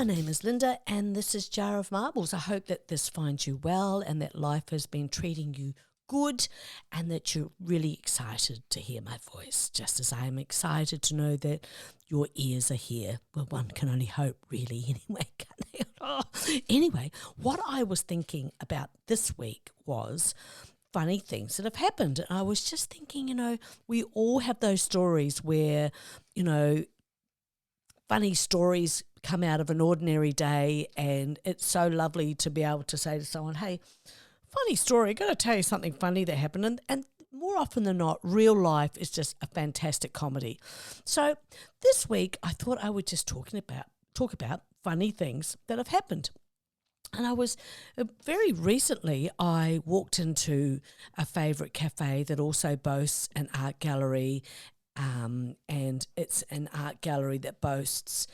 My name is Linda and this is Jar of Marbles. I hope that this finds you well and that life has been treating you good and that you're really excited to hear my voice, just as I am excited to know that your ears are here. Well, one can only hope, really, anyway. Anyway, what I was thinking about this week was funny things that have happened. And I was just thinking, we all have those stories where, funny stories come out of an ordinary day, and it's so lovely to be able to say to someone, hey, funny story, got to tell you something funny that happened. And more often than not, real life is just a fantastic comedy. So this week I thought I would just talk about funny things that have happened. And I was very recently, I walked into a favourite cafe that also boasts an art gallery, and it's an art gallery that boasts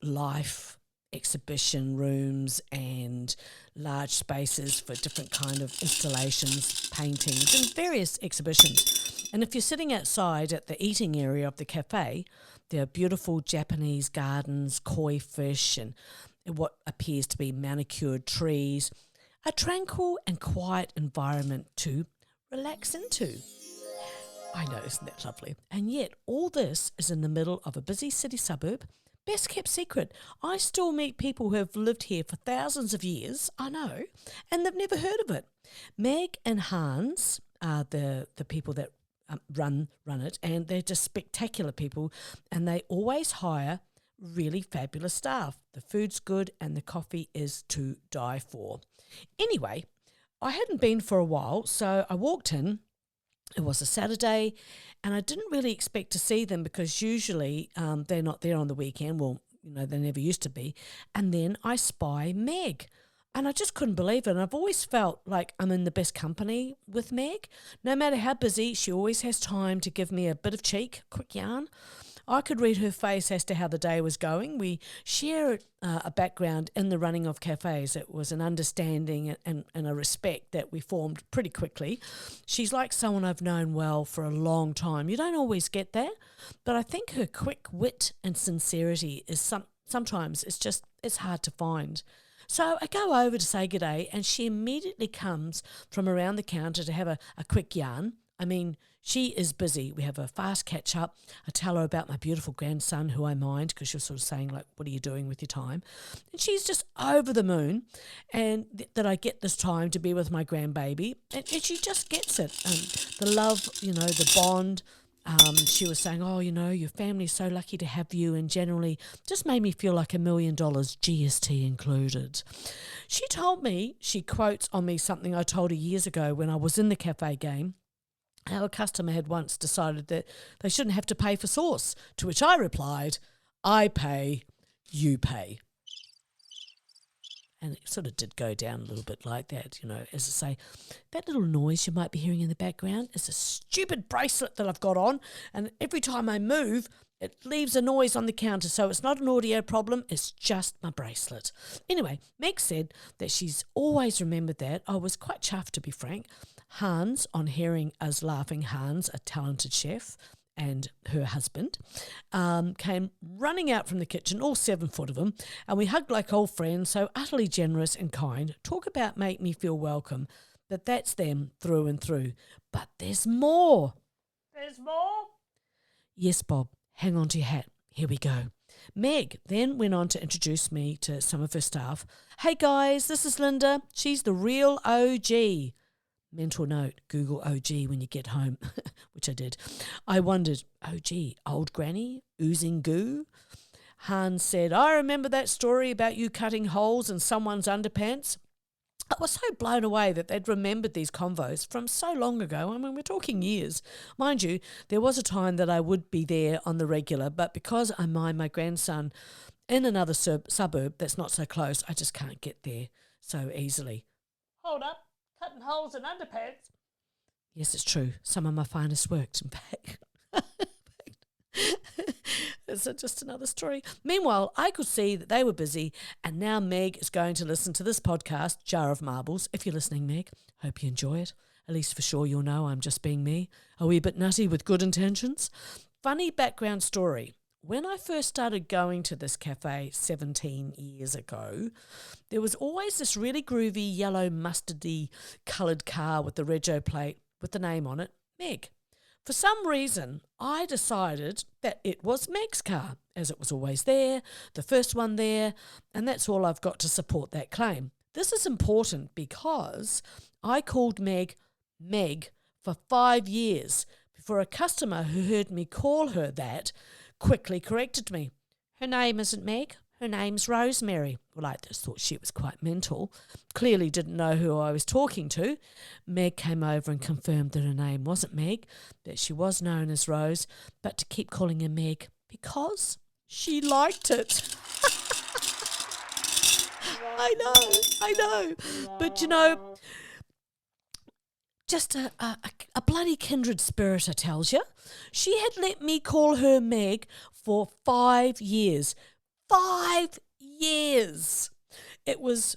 life exhibition rooms and large spaces for different kind of installations, paintings and various exhibitions. And if you're sitting outside at the eating area of the cafe, there are beautiful Japanese gardens, koi fish and what appears to be manicured trees, a tranquil and quiet environment to relax into. I know, isn't that lovely? And yet all this is in the middle of a busy city suburb. Best kept secret. I still meet people who have lived here for thousands of years, I know, and they've never heard of it. Meg and Hans are the people that run it, and they're just spectacular people, and they always hire really fabulous staff. The food's good and the coffee is to die for. Anyway, I hadn't been for a while, so I walked in. It was a Saturday, and I didn't really expect to see them because usually they're not there on the weekend. Well, they never used to be. And then I spy Meg, and I just couldn't believe it. And I've always felt like I'm in the best company with Meg. No matter how busy, she always has time to give me a bit of cheek, quick yarn. I could read her face as to how the day was going. We share a background in the running of cafes. It was an understanding and a respect that we formed pretty quickly. She's like someone I've known well for a long time. You don't always get that, but I think her quick wit and sincerity is sometimes it's hard to find. So I go over to say good day, and she immediately comes from around the counter to have a quick yarn. I mean, she is busy. We have a fast catch up. I tell her about my beautiful grandson who I mind because she was sort of saying, like, what are you doing with your time? And she's just over the moon and that I get this time to be with my grandbaby. And she just gets it. The love, the bond. She was saying, your family's so lucky to have you, and generally just made me feel like $1 million, GST included. She told me, she quotes on me something I told her years ago when I was in the cafe game. Our customer had once decided that they shouldn't have to pay for sauce, to which I replied, I pay, you pay. And it sort of did go down a little bit like that, as I say. That little noise you might be hearing in the background is a stupid bracelet that I've got on, and every time I move, it leaves a noise on the counter, so it's not an audio problem, it's just my bracelet. Anyway, Meg said that she's always remembered that. I was quite chuffed, to be frank. Hans, on hearing us laughing, Hans, a talented chef, and her husband, came running out from the kitchen, all 7 foot of them, and we hugged like old friends, so utterly generous and kind. Talk about make me feel welcome, but that's them through and through. But there's more. There's more? Yes, Bob, hang on to your hat. Here we go. Meg then went on to introduce me to some of her staff. Hey guys, this is Linda. She's the real OG. Mental note, Google OG when you get home, which I did. I wondered, OG, old granny, oozing goo? Hans said, I remember that story about you cutting holes in someone's underpants. I was so blown away that they'd remembered these convos from so long ago. I mean, we're talking years. Mind you, there was a time that I would be there on the regular, but because I mind my grandson in another suburb that's not so close, I just can't get there so easily. Hold up. Cutting holes in underpants. Yes, it's true. Some of my finest works, in fact. It's just another story. Meanwhile, I could see that they were busy, and now Meg is going to listen to this podcast, Jar of Marbles. If you're listening, Meg, hope you enjoy it. At least for sure you'll know I'm just being me. A wee bit nutty with good intentions. Funny background story. when I first started going to this cafe 17 years ago, there was always this really groovy yellow mustardy coloured car with the rego plate with the name on it, Meg. For some reason, I decided that it was Meg's car, as it was always there, the first one there, and that's all I've got to support that claim. This is important because I called Meg for 5 years before a customer who heard me call her that quickly corrected me. Her name isn't Meg, her name's Rosemary. Well, I just thought she was quite mental. Clearly didn't know who I was talking to. Meg came over and confirmed that her name wasn't Meg, that she was known as Rose, but to keep calling her Meg because she liked it. I know. But, just a bloody kindred spirit, I tells you. She had let me call her Meg for 5 years. 5 years! It was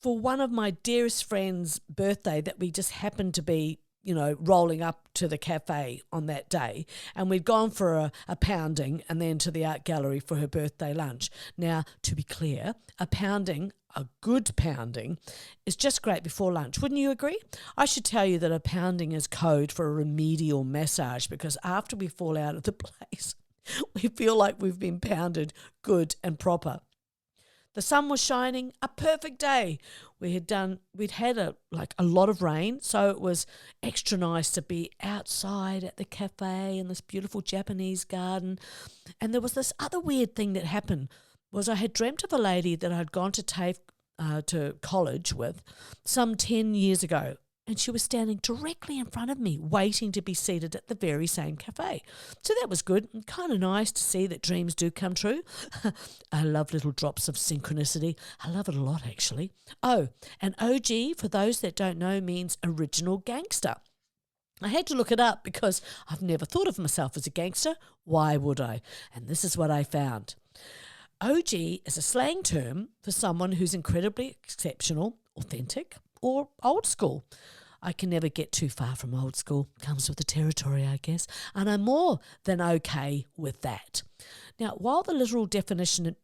for one of my dearest friends' birthday that we just happened to be, rolling up to the cafe on that day. And we'd gone for a pounding and then to the art gallery for her birthday lunch. Now, to be clear, a good pounding, is just great before lunch. Wouldn't you agree? I should tell you that a pounding is code for a remedial massage because after we fall out of the place, we feel like we've been pounded good and proper. The sun was shining, a perfect day. We'd had a lot of rain, so it was extra nice to be outside at the cafe in this beautiful Japanese garden. And there was this other weird thing that happened, was I had dreamt of a lady that I'd gone to TAFE to college with some 10 years ago. And she was standing directly in front of me, waiting to be seated at the very same cafe. So that was good and kind of nice to see that dreams do come true. I love little drops of synchronicity. I love it a lot, actually. Oh, and OG, for those that don't know, means original gangster. I had to look it up because I've never thought of myself as a gangster. Why would I? And this is what I found. OG is a slang term for someone who's incredibly exceptional, authentic, or old school. I can never get too far from old school. Comes with the territory, I guess. And I'm more than okay with that. Now, while the literal definition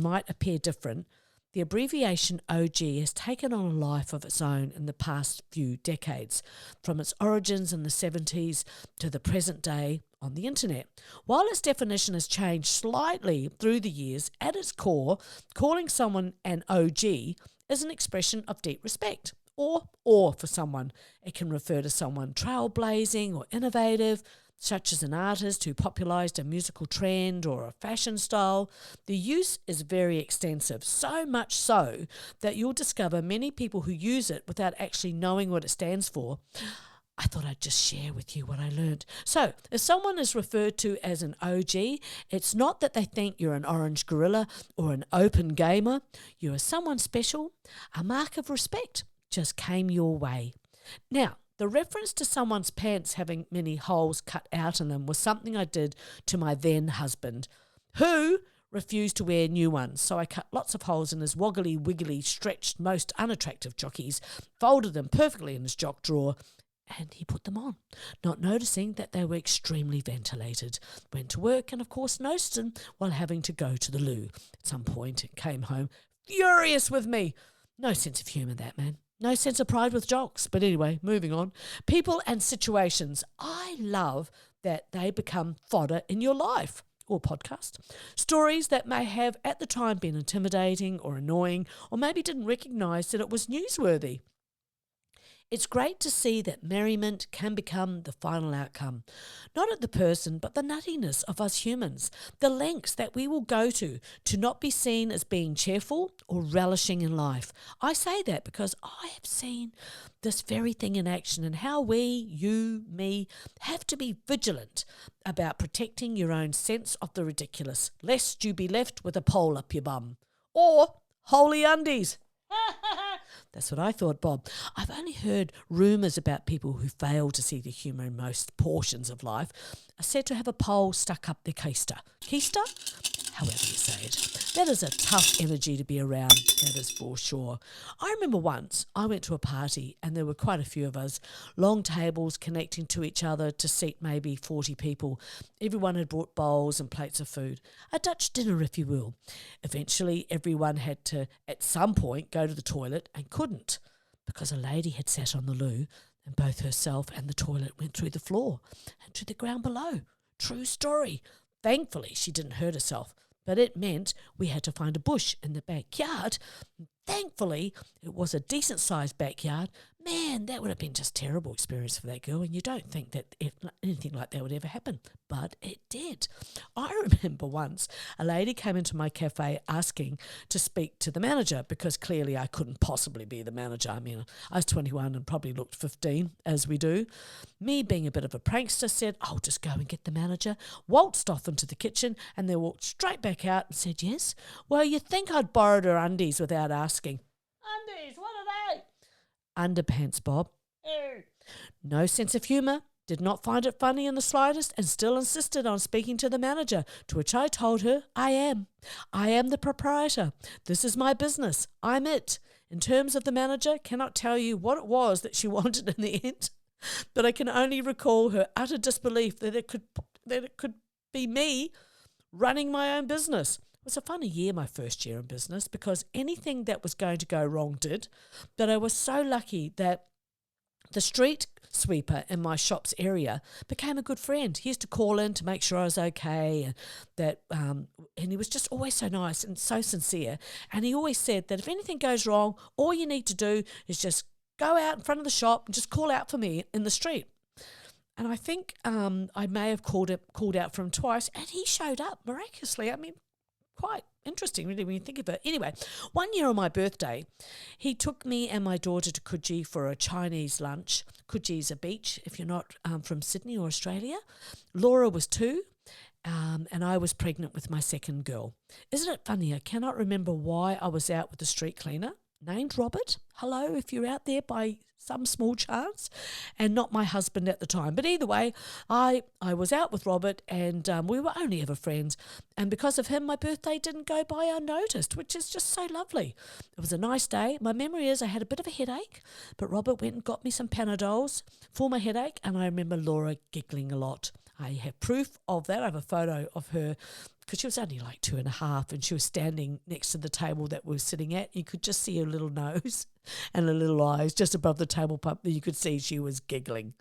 might appear different, the abbreviation OG has taken on a life of its own in the past few decades, from its origins in the 70s to the present day on the internet. While its definition has changed slightly through the years, at its core, calling someone an OG is an expression of deep respect or awe for someone. It can refer to someone trailblazing or innovative, such as an artist who popularised a musical trend or a fashion style. The use is very extensive, so much so that you'll discover many people who use it without actually knowing what it stands for. I thought I'd just share with you what I learned. So, if someone is referred to as an OG, it's not that they think you're an orange gorilla or an open gamer. You are someone special. A mark of respect just came your way. Now, the reference to someone's pants having many holes cut out in them was something I did to my then husband, who refused to wear new ones. So I cut lots of holes in his woggly, wiggly, stretched, most unattractive jockeys, folded them perfectly in his jock drawer, and he put them on, not noticing that they were extremely ventilated. Went to work and, of course, noticed them while having to go to the loo at some point and came home furious with me. No sense of humour, that man. No sense of pride with jocks. But anyway, moving on. People and situations. I love that they become fodder in your life or podcast. Stories that may have at the time been intimidating or annoying, or maybe didn't recognise that it was newsworthy. It's great to see that merriment can become the final outcome. Not at the person, but the nuttiness of us humans. The lengths that we will go to not be seen as being cheerful or relishing in life. I say that because I have seen this very thing in action and how we, you, me, have to be vigilant about protecting your own sense of the ridiculous, lest you be left with a pole up your bum. Or holy undies. That's what I thought, Bob. I've only heard rumours about people who fail to see the humour in most portions of life are said to have a pole stuck up their keister. Keister? However you say it. That is a tough energy to be around, that is for sure. I remember once I went to a party and there were quite a few of us, long tables connecting to each other to seat maybe 40 people. Everyone had brought bowls and plates of food, a Dutch dinner if you will. Eventually everyone had to at some point go to the toilet and couldn't because a lady had sat on the loo and both herself and the toilet went through the floor and to the ground below. True story. Thankfully she didn't hurt herself. But it meant we had to find a bush in the backyard. Thankfully, it was a decent-sized backyard. Man, that would have been just a terrible experience for that girl, and you don't think that anything like that would ever happen, but it did. I remember once a lady came into my cafe asking to speak to the manager because clearly I couldn't possibly be the manager. I mean, I was 21 and probably looked 15, as we do. Me, being a bit of a prankster, said, I'll just go and get the manager, waltzed off into the kitchen, and then walked straight back out and said, yes. Well, you'd think I'd borrowed her undies without asking. Undies, what are they? Underpants, Bob. Ew. No sense of humour, did not find it funny in the slightest, and still insisted on speaking to the manager, to which I told her, I am the proprietor. This is my business. I'm it. In terms of the manager, cannot tell you what it was that she wanted in the end, but I can only recall her utter disbelief that it could be me running my own business. It was a funny year, my first year in business, because anything that was going to go wrong did, but I was so lucky that the street sweeper in my shop's area became a good friend. He used to call in to make sure I was okay, and that and he was just always so nice and so sincere, and he always said that if anything goes wrong, all you need to do is just go out in front of the shop and just call out for me in the street. And I think I may have called out for him twice, and he showed up miraculously. I mean, quite interesting, really, when you think of it. Anyway, one year on my birthday, he took me and my daughter to Coogee for a Chinese lunch. Coogee's a beach, if you're not from Sydney or Australia. Laura was 2, and I was pregnant with my second girl. Isn't it funny? I cannot remember why I was out with the street cleaner named Robert. Hello, if you're out there by some small chance, and not my husband at the time. But either way, I was out with Robert, and we were only ever friends. And because of him, my birthday didn't go by unnoticed, which is just so lovely. It was a nice day. My memory is I had a bit of a headache, but Robert went and got me some Panadols for my headache, and I remember Laura giggling a lot. I have proof of that. I have a photo of her because she was only like 2.5 and she was standing next to the table that we were sitting at. You could just see her little nose and her little eyes just above the table pump. You could see she was giggling.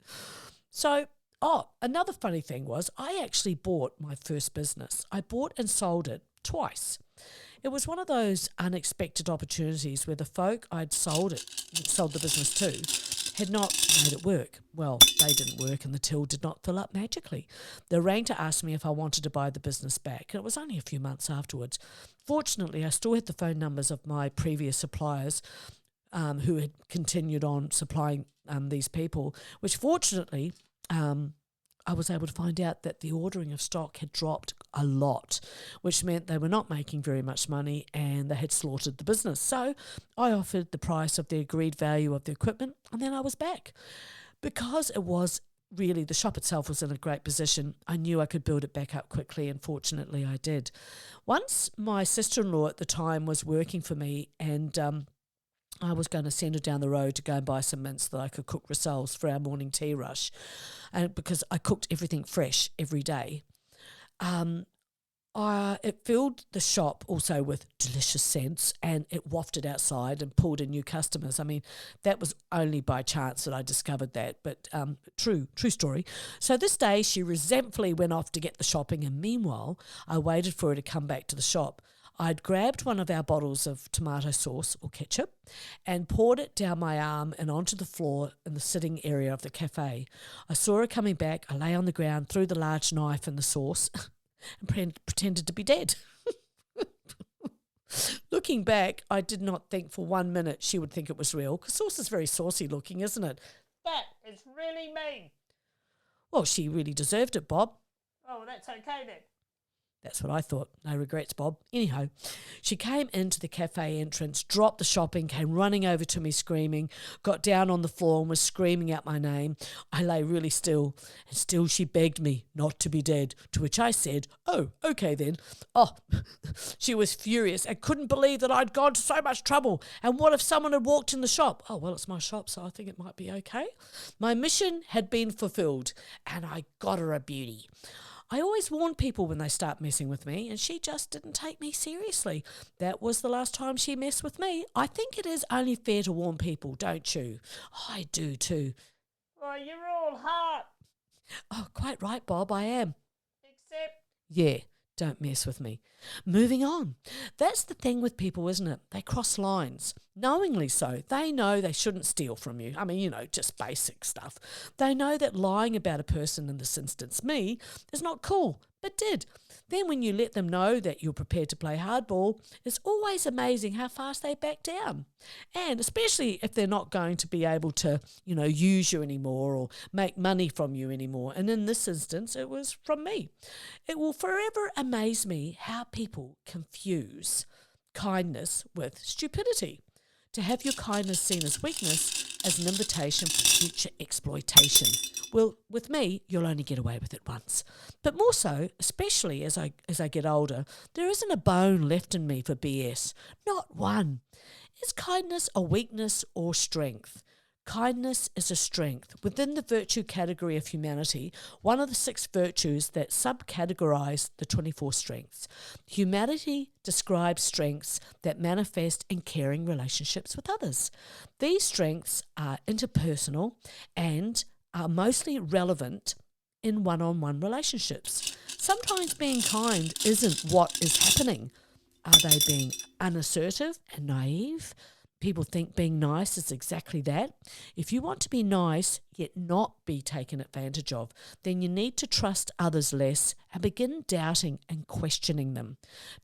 So, another funny thing was I actually bought my first business. I bought and sold it twice. It was one of those unexpected opportunities where the folk I'd sold the business to had not made it work. Well, they didn't work and the till did not fill up magically. They rang to ask me if I wanted to buy the business back, and it was only a few months afterwards. Fortunately, I still had the phone numbers of my previous suppliers who had continued on supplying these people, which fortunately I was able to find out that the ordering of stock had dropped a lot, which meant they were not making very much money and they had slaughtered the business. So I offered the price of the agreed value of the equipment, and then I was back. Because it was really, the shop itself was in a great position, I knew I could build it back up quickly, and fortunately I did. Once my sister-in-law at the time was working for me, and I was going to send her down the road to go and buy some mince that I could cook rissoles for our morning tea rush, and because I cooked everything fresh every day. It filled the shop also with delicious scents, and it wafted outside and pulled in new customers. I mean, that was only by chance that I discovered that, but true story. So this day she resentfully went off to get the shopping, and meanwhile I waited for her to come back to the shop. I'd grabbed one of our bottles of tomato sauce or ketchup and poured it down my arm and onto the floor in the sitting area of the cafe. I saw her coming back. I lay on the ground, threw the large knife in the sauce and pretended to be dead. Looking back, I did not think for 1 minute she would think it was real, because sauce is very saucy looking, isn't it? That is really mean. Well, she really deserved it, Bob. Oh, well, that's okay then. That's what I thought. No regrets, Bob. Anyhow, she came into the cafe entrance, dropped the shopping, came running over to me screaming, got down on the floor and was screaming out my name. I lay really still, and still she begged me not to be dead, to which I said, "Oh, okay then." Oh, she was furious and couldn't believe that I'd gone to so much trouble. And what if someone had walked in the shop? Oh, well, it's my shop, so I think it might be okay. My mission had been fulfilled, and I got her a beauty. I always warn people when they start messing with me, and she just didn't take me seriously. That was the last time she messed with me. I think it is only fair to warn people, don't you? I do too. Oh, you're all hot. Oh, quite right, Bob, I am. Except... Yeah, don't mess with me. Moving on. That's the thing with people, isn't it? They cross lines. Knowingly so. They know they shouldn't steal from you. I mean, just basic stuff. They know that lying about a person, in this instance me, is not cool, but did. Then when you let them know that you're prepared to play hardball, it's always amazing how fast they back down. And especially if they're not going to be able to, use you anymore or make money from you anymore. And in this instance, it was from me. It will forever amaze me how people confuse kindness with stupidity. To have your kindness seen as weakness as an invitation for future exploitation. Well, with me, you'll only get away with it once. But more so, especially as I get older, there isn't a bone left in me for BS. Not one. Is kindness a weakness or strength? Kindness is a strength. Within the virtue category of humanity, one of the 6 virtues that subcategorize the 24 strengths. Humanity describes strengths that manifest in caring relationships with others. These strengths are interpersonal and are mostly relevant in one-on-one relationships. Sometimes being kind isn't what is happening. Are they being unassertive and naive? People think being nice is exactly that. If you want to be nice yet not be taken advantage of, then you need to trust others less and begin doubting and questioning them.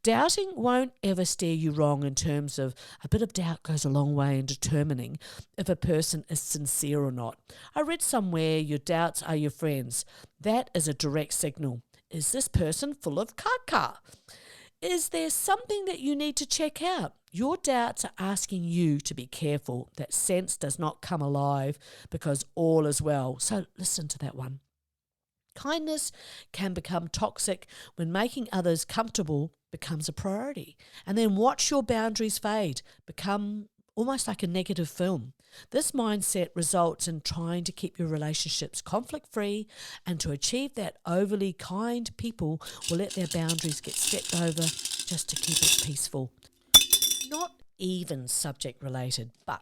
Doubting won't ever steer you wrong in terms of a bit of doubt goes a long way in determining if a person is sincere or not. I read somewhere your doubts are your friends. That is a direct signal. Is this person full of caca? Is there something that you need to check out? Your doubts are asking you to be careful that sense does not come alive because all is well. So listen to that one. Kindness can become toxic when making others comfortable becomes a priority. And then watch your boundaries fade, become almost like a negative film. This mindset results in trying to keep your relationships conflict-free, and to achieve that, overly kind people will let their boundaries get stepped over just to keep it peaceful. Not even subject related, but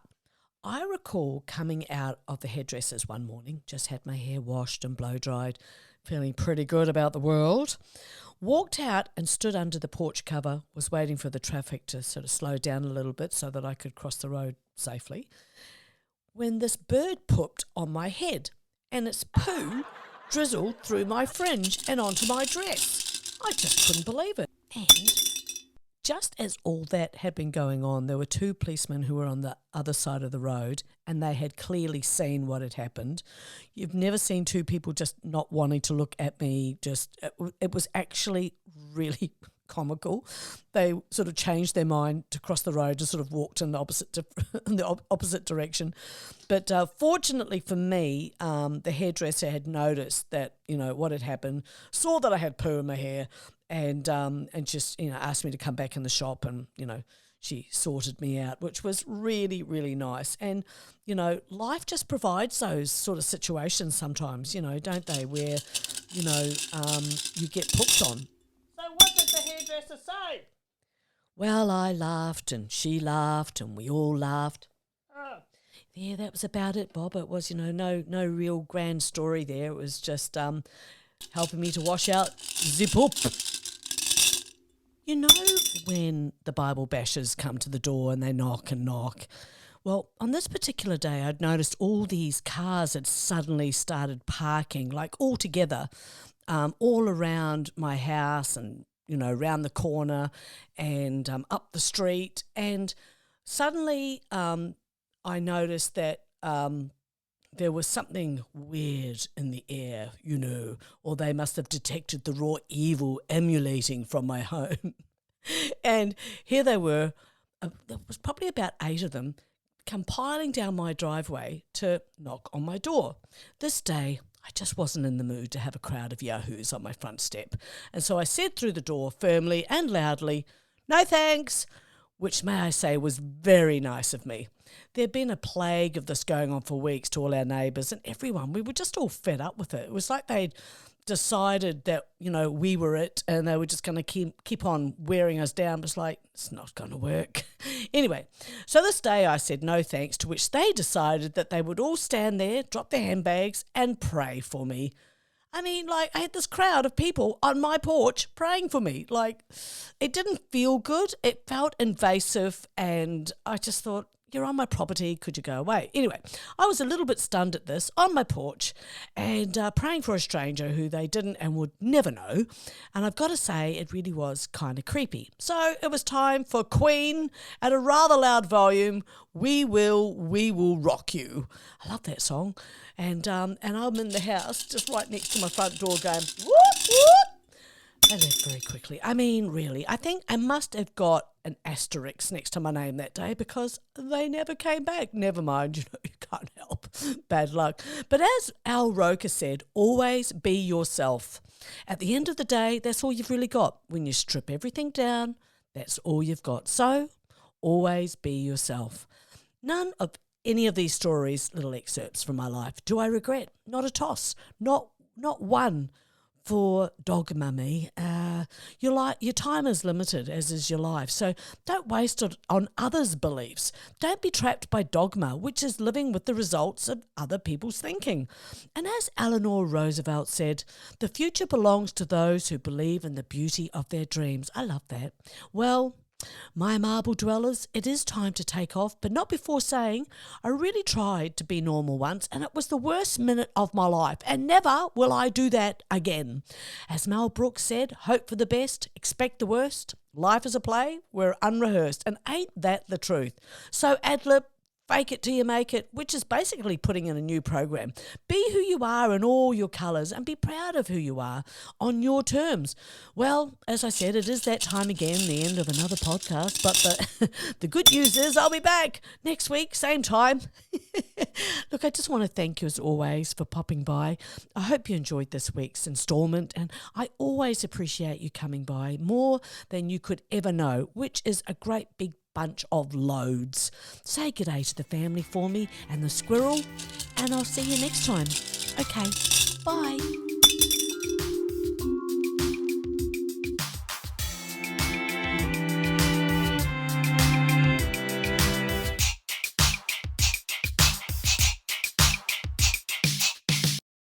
I recall coming out of the hairdressers one morning, just had my hair washed and blow dried, feeling pretty good about the world. Walked out and stood under the porch cover, was waiting for the traffic to sort of slow down a little bit so that I could cross the road safely, when this bird pooped on my head and its poo drizzled through my fringe and onto my dress. I just couldn't believe it. And just as all that had been going on, there were 2 policemen who were on the other side of the road, and they had clearly seen what had happened. You've never seen 2 people just not wanting to look at me. It was actually really comical. They sort of changed their mind to cross the road and sort of walked in the opposite direction. But fortunately for me, the hairdresser had noticed that, what had happened, saw that I had poo in my hair, and just, asked me to come back in the shop, and, she sorted me out, which was really, really nice. And, life just provides those sort of situations sometimes, don't they, where, you get pooped on. So what did the hairdresser say? Well, I laughed and she laughed and we all laughed. Oh. Yeah, that was about it, Bob. It was, no real grand story there. It was just helping me to wash out the poop. When the Bible bashers come to the door and they knock and knock. Well, on this particular day, I'd noticed all these cars had suddenly started parking, like all together, all around my house and, around the corner and up the street. And suddenly I noticed that there was something weird in the air, or they must have detected the raw evil emanating from my home. And here they were, there was probably about 8 of them, compiling down my driveway to knock on my door. This day, I just wasn't in the mood to have a crowd of yahoos on my front step. And so I said through the door firmly and loudly, "No thanks," which, may I say, was very nice of me. There'd been a plague of this going on for weeks to all our neighbours and everyone. We were just all fed up with it. It was like they'd decided that, we were it and they were just going to keep on wearing us down. It was like, it's not going to work. Anyway, so this day I said no thanks, to which they decided that they would all stand there, drop their handbags and pray for me. I mean, I had this crowd of people on my porch praying for me. It didn't feel good. It felt invasive, and I just thought, you're on my property, could you go away? Anyway, I was a little bit stunned at this on my porch and praying for a stranger who they didn't and would never know. And I've got to say, it really was kind of creepy. So it was time for Queen at a rather loud volume, We Will Rock You. I love that song. And I'm in the house just right next to my front door going, whoop, whoop. They left very quickly. I mean, really, I think I must have got an asterisk next to my name that day because they never came back. Never mind, you can't help. Bad luck. But as Al Roker said, always be yourself. At the end of the day, that's all you've really got. When you strip everything down, that's all you've got. So, always be yourself. None of any of these stories, little excerpts from my life, do I regret. Not a toss. Not one. For dog mummy, your time is limited, as is your life. So don't waste it on others' beliefs. Don't be trapped by dogma, which is living with the results of other people's thinking. And as Eleanor Roosevelt said, the future belongs to those who believe in the beauty of their dreams. I love that. Well, my marble dwellers, it is time to take off, but not before saying I really tried to be normal once and it was the worst minute of my life, and never will I do that again. As Mel Brooks said, hope for the best, expect the worst. Life is a play, we're unrehearsed, and ain't that the truth? So ad-lib, fake it till you make it, which is basically putting in a new program. Be who you are in all your colours and be proud of who you are on your terms. Well, as I said, it is that time again, the end of another podcast, but the good news is I'll be back next week, same time. Look, I just want to thank you as always for popping by. I hope you enjoyed this week's instalment, and I always appreciate you coming by more than you could ever know, which is a great big bunch of loads. Say g'day to the family for me and the squirrel, and I'll see you next time. Okay, bye.